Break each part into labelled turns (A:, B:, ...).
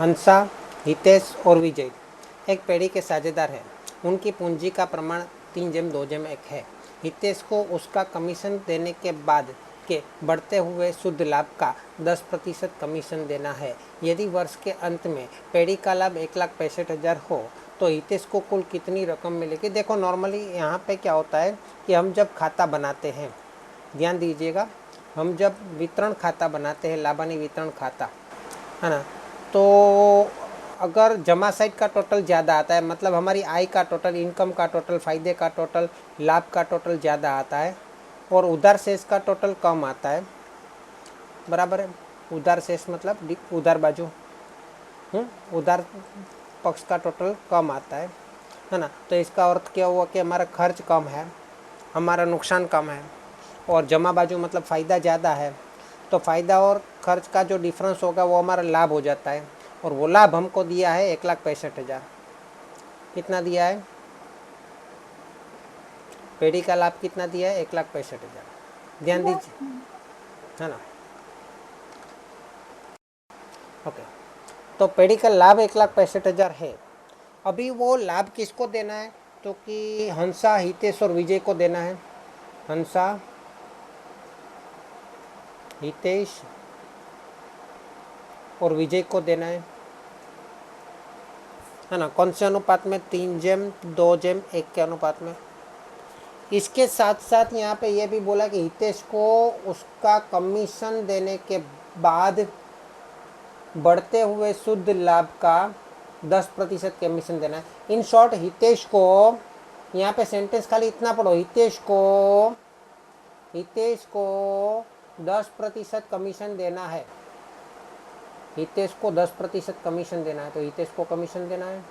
A: हंसा, हितेश और विजय एक पेढ़ी के साझेदार हैं। उनकी पूंजी का प्रमाण 3:2:1 है। हितेश को उसका कमीशन देने के बाद के बढ़ते हुए शुद्ध लाभ का 10% कमीशन देना है। यदि वर्ष के अंत में पेढ़ी का लाभ 1,65,000 हो तो हितेश को कुल कितनी रकम मिलेगी? देखो नॉर्मली यहाँ पे क्या होता है कि हम जब खाता बनाते हैं, ध्यान दीजिएगा, हम जब वितरण खाता बनाते हैं, लाभानी वितरण खाता, है ना, तो अगर जमा साइड का टोटल ज़्यादा आता है, मतलब हमारी आय का टोटल, इनकम का टोटल, फ़ायदे का टोटल, लाभ का टोटल ज़्यादा आता है और उधार शेष का टोटल कम आता है, बराबर है। उधार शेष मतलब उधार बाजू, उधार पक्ष का टोटल कम आता है ना, तो इसका अर्थ क्या हुआ कि हमारा खर्च कम है, हमारा नुकसान कम है, और जमा बाजू मतलब फ़ायदा ज़्यादा है, तो फ़ायदा और खर्च का जो डिफरेंस होगा वो हमारा लाभ हो जाता है, और वो लाभ हमको दिया है 1,65,000। कितना दिया है? पेढ़ी का लाभ कितना दिया है? 1,65,000। ध्यान दीजिए, है ना। ओके, तो पेढ़ी का लाभ 1,65,000 है। अभी वो लाभ किसको देना है? तो कि हंसा, हितेश और विजय को देना है। हंसा, हितेश और विजय को देना है ना। कौन से अनुपात में? 3:2:1 के अनुपात में। इसके साथ साथ यहाँ पे ये भी बोला कि हितेश को उसका कमीशन देने के बाद बढ़ते हुए शुद्ध लाभ का 10% कमीशन देना है। इन शॉर्ट हितेश को, यहाँ पे सेंटेंस खाली इतना पढ़ो, हितेश को 10% कमीशन देना है। हितेश को 10% कमीशन देना है, तो हितेश को कमीशन देना है,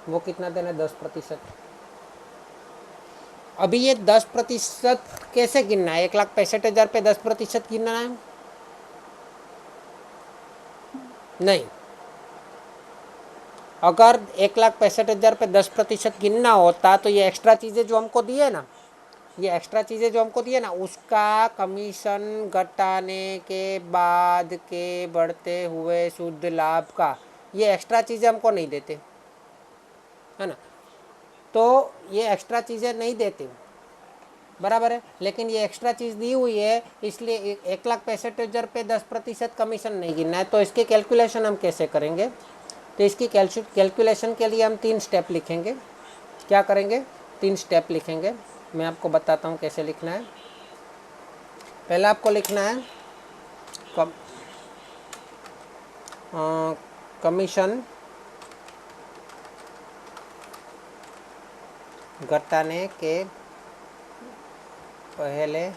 A: वो कितना देना है? 10%। अभी ये 10% कैसे गिनना है? 1,65,000 पे 10% गिनना है? नहीं, अगर 1,65,000 पे 10% गिनना होता तो ये एक्स्ट्रा चीज़ें जो हमको दी है ना, ये एक्स्ट्रा चीज़ें जो हमको दी है ना, उसका कमीशन घटाने के बाद के बढ़ते हुए शुद्ध लाभ का, ये एक्स्ट्रा चीज़ें हमको नहीं देते, है ना, तो ये एक्स्ट्रा चीज़ें नहीं देते, बराबर है। लेकिन ये एक्स्ट्रा चीज़ दी हुई है, इसलिए 1,65,000 पे 10% कमीशन नहीं गिनना है। तो इसकी कैलकुलेशन हम कैसे करेंगे? तो इसकी कैलकुलेशन के लिए हम 3 स्टेप लिखेंगे। क्या करेंगे? 3 स्टेप लिखेंगे। मैं आपको बताता हूँ कैसे लिखना है। पहला आपको लिखना है कमीशन घटाने के पहले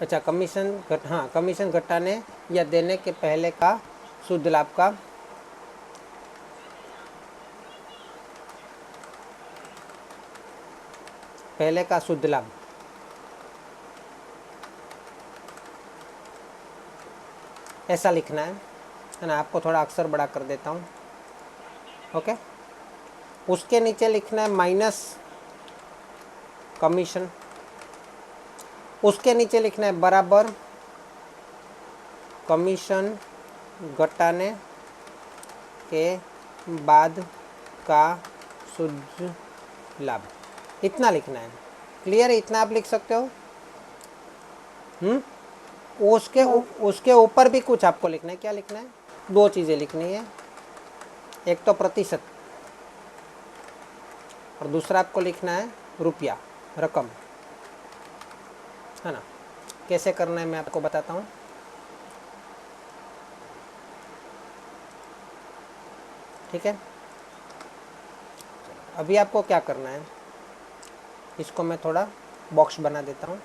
A: अच्छा, कमीशन घटाने या देने के पहले का शुद्ध लाभ का पहले का शुद्ध लाभ, ऐसा लिखना है ना। आपको थोड़ा अक्षर बड़ा कर देता हूँ, ओके। उसके नीचे लिखना है माइनस कमीशन, उसके नीचे लिखना है बराबर कमीशन घटाने के बाद का शुद्ध लाभ। इतना लिखना है। क्लियर है? इतना आप लिख सकते हो। उसके ऊपर भी कुछ आपको लिखना है। क्या लिखना है? 2 चीज़ें लिखनी है, एक तो प्रतिशत और दूसरा आपको लिखना है रुपया, रकम, है ना। कैसे करना है मैं आपको बताता हूँ। ठीक है, अभी आपको क्या करना है, इसको मैं थोड़ा बॉक्स बना देता हूँ।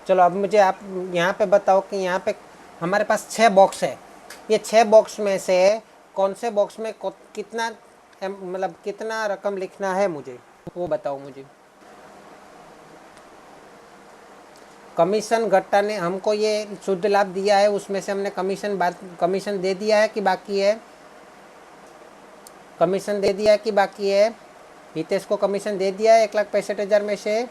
A: चलो अब मुझे आप यहाँ पे बताओ कि यहाँ पे हमारे पास 6 बॉक्स है। ये 6 बॉक्स में से कौन से बॉक्स में कितना मतलब कितना रकम लिखना है मुझे वो बताओ मुझे। कमीशन घटाने हमको ये शुद्ध लाभ दिया है, उसमें से हमने कमीशन दे दिया है कि बाकी है? कमीशन दे दिया है कि बाकी है? हितेश को कमीशन दे दिया है 1,65,000 में से,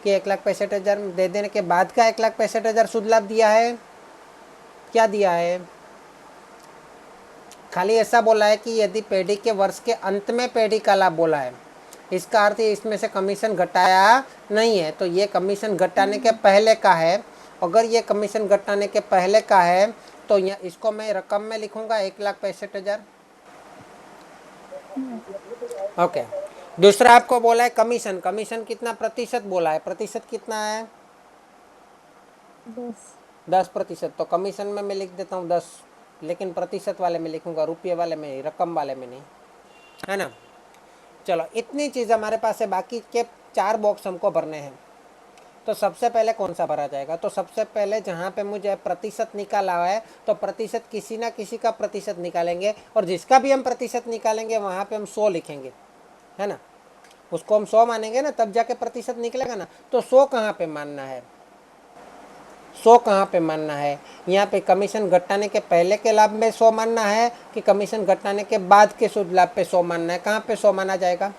A: कि 1,65,000 दे देने के बाद का 1,65,000 शुद्ध लाभ दिया है? क्या दिया है? खाली ऐसा बोला है कि यदि पेढ़ी के वर्ष के अंत में पेढ़ी का लाभ बोला है, इसका अर्थ इसमें से कमीशन घटाया नहीं है। तो ये कमीशन घटाने के पहले का है। अगर ये कमीशन घटाने के पहले का है तो इसको मैं रकम में लिखूंगा 1,65,000। ओके। दूसरा आपको बोला है कमीशन। कमीशन कितना प्रतिशत बोला है? प्रतिशत कितना है? 10%। तो कमीशन में मैं लिख देता हूँ 10, लेकिन प्रतिशत वाले में लिखूंगा, रुपये वाले में, रकम वाले में नहीं, है ना। चलो इतनी चीज़ हमारे पास है, बाकी के 4 बॉक्स हमको भरने हैं। तो सबसे पहले कौन सा भरा जाएगा? तो सबसे पहले जहाँ पे मुझे प्रतिशत निकाला है तो प्रतिशत किसी ना किसी का प्रतिशत निकालेंगे, और जिसका भी हम प्रतिशत निकालेंगे वहाँ पे हम 100 लिखेंगे, है ना। उसको हम 100 मानेंगे ना, तब जाके प्रतिशत निकलेगा ना। तो 100 कहाँ पे मानना है? 100 कहाँ पे मानना है? यहाँ पे कमीशन घटाने के पहले के लाभ में 100 मानना है कि कमीशन घटाने के बाद के शुद्ध लाभ पे 100 मानना है? कहाँ पे 100 माना जाएगा?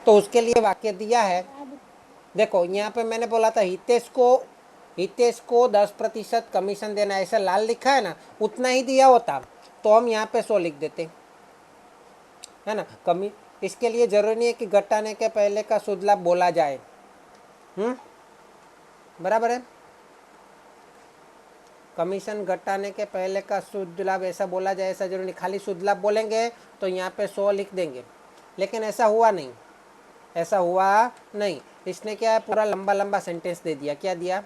A: तो उसके लिए वाक्य दिया है। देखो यहाँ पे मैंने बोला था हितेश को 10% कमीशन देना, ऐसा लाल लिखा है ना, उतना ही दिया होता तो हम यहाँ पे 100 लिख देते, है ना। इसके लिए जरूरी नहीं है कि घटाने के पहले का शुद्ध लाभ बोला जाए। बराबर है। कमीशन घटाने के पहले का शुद्ध लाभ ऐसा बोला जाए ऐसा जरूरी नहीं, खाली शुद्ध लाभ बोलेंगे तो यहाँ पे 100 लिख देंगे। लेकिन ऐसा हुआ नहीं, ऐसा हुआ नहीं। इसने क्या है, पूरा लंबा लंबा सेंटेंस दे दिया। क्या दिया?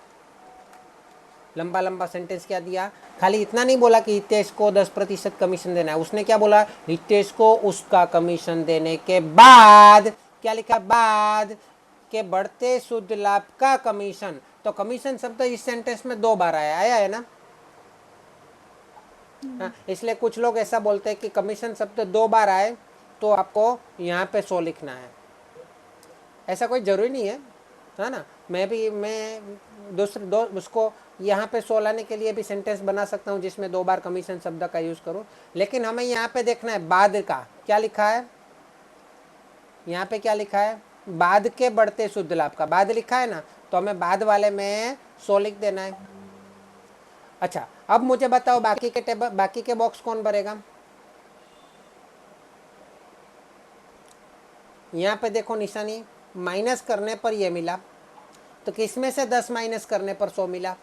A: लंबा लंबा सेंटेंस क्या दिया? खाली इतना नहीं बोला कि हितेश को 10% कमीशन देना है, उसने क्या बोला? हितेश को उसका कमीशन देने के बाद, क्या लिखा? बाद के बढ़ते शुद्ध लाभ का कमीशन। तो कमीशन शब्द इस सेंटेंस में 2 बार आया है ना। हाँ, इसलिए कुछ लोग ऐसा बोलते हैं कि कमीशन शब्द 2 बार आए तो आपको यहाँ पे 100 लिखना है। ऐसा कोई ज़रूरी नहीं है ना। मैं दूसरे दो उसको यहाँ पे 100 लाने के लिए भी सेंटेंस बना सकता हूँ जिसमें 2 बार कमीशन शब्द का यूज़ करूँ, लेकिन हमें यहाँ पे देखना है बाद का। क्या लिखा है यहाँ पे? क्या लिखा है? बाद के बढ़ते शुद्ध लाभ का बाद लिखा है ना, तो हमें बाद वाले में 100 लिख देना है। अच्छा, अब मुझे बताओ बाकी के बॉक्स कौन भरेगा? यहाँ पे देखो निशानी, माइनस करने पर ये मिला, तो किसमें से 10 माइनस करने पर 100 मिला?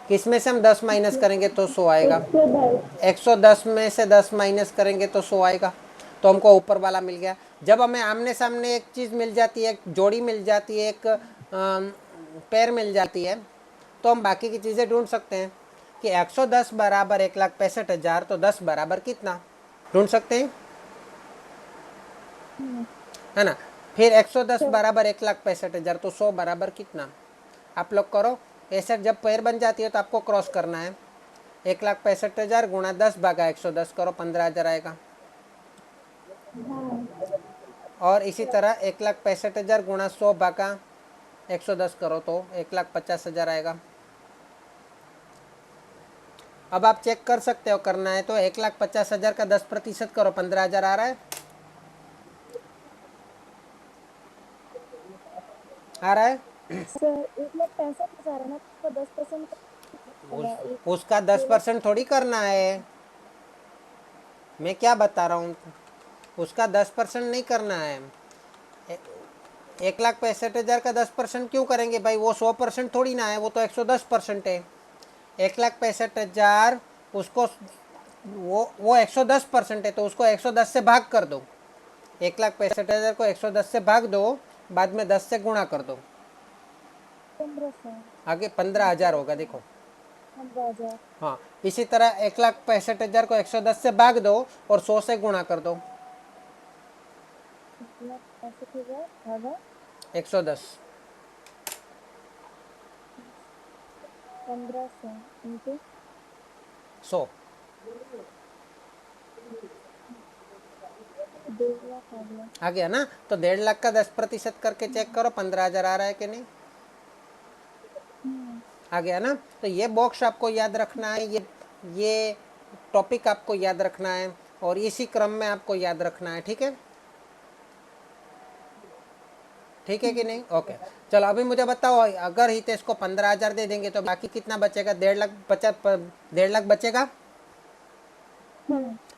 A: किसमें से हम 10 माइनस करेंगे तो 100 आएगा? 110 में से 10 माइनस करेंगे तो 100 आएगा। तो हमको ऊपर वाला मिल गया। जब हमें आमने सामने एक चीज़ मिल जाती है, एक जोड़ी मिल जाती है, एक पेयर मिल जाती है, तो हम बाकी की चीज़ें ढूंढ सकते हैं कि 110 बराबर 1,65,000, तो 10 बराबर कितना ढूंढ सकते हैं, है ना। फिर 110 बराबर 1,65,000, तो 100 बराबर कितना? आप लोग करो ऐसे। जब पेयर बन जाती है तो आपको क्रॉस करना है। 1,65,000 गुणा 10 भागा 110 करो, 15,000 आएगा। और इसी तरह 1,65,000 गुणा 100 भागा 110 करो तो 1,50,000 आएगा। अब आप चेक कर सकते हो, करना है तो 1,50,000 का 10% करो, 15,000 आ रहा है। आ रहा है।
B: 1,65,000 है ना, तो 10%
A: उसका 10% थोड़ी करना है, मैं क्या बता रहा हूँ, उसका 10% नहीं करना है। 1,65,000 का 10% क्यों करेंगे भाई? वो 100% थोड़ी ना है, वो तो 110% है। 1,65,000 उसको वो 110% है, तो उसको 110 से भाग कर दो। 1,65,000 को 110 से भाग दो, बाद में 10 से गुणा कर दो,
B: 1500,
A: आगे 15,000 होगा। देखो
B: 15,000।
A: हाँ, इसी तरह 1,65,000 को 110 से भाग दो और 100 से गुणा कर दो,
B: 1,65,000 भागा
A: 110।
B: 1500 इंटू
A: 100
B: 1.5 लाख आ गया।
A: आ गया ना? तो 1.5 लाख का 10% करके चेक करो, 15,000 आ रहा है कि नहीं? आ गया ना? तो ये बॉक्स आपको याद रखना है, ये टॉपिक आपको याद रखना है और इसी क्रम में आपको याद रखना है। ठीक है? ठीक है कि नहीं? ओके, चलो अभी मुझे बताओ, अगर हितेश को 15,000 दे देंगे तो बाकी कितना बचेगा? 1.5 लाख बचेगा।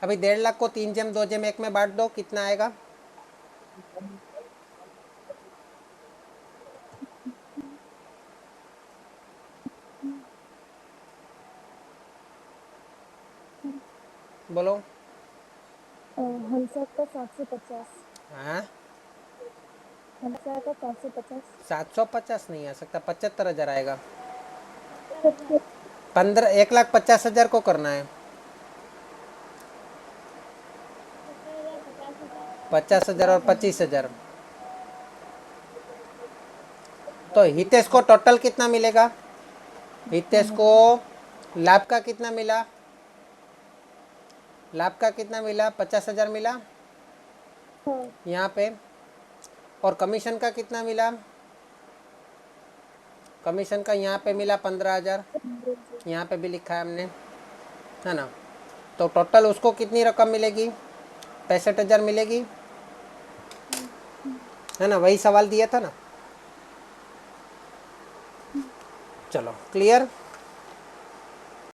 A: अभी 1.5 लाख को 3/2/1 में बांट दो, कितना आएगा? बोलो।
B: हंसा का 750।
A: हाँ,
B: हंसा का 750।
A: 750 नहीं आ सकता, 75,000 आएगा। 1,50,000 को करना है। 50,000 और 25,000। तो हितेश को टोटल कितना मिलेगा? हितेश को लाभ का कितना मिला? लाभ का कितना मिला? 50,000 मिला यहाँ पे। और कमीशन का कितना मिला? कमीशन का यहाँ पे मिला 15,000, यहाँ पे भी लिखा है हमने, है ना? तो टोटल उसको कितनी रकम मिलेगी? 65,000 मिलेगी, है ना? वही सवाल दिया था ना। चलो, क्लियर?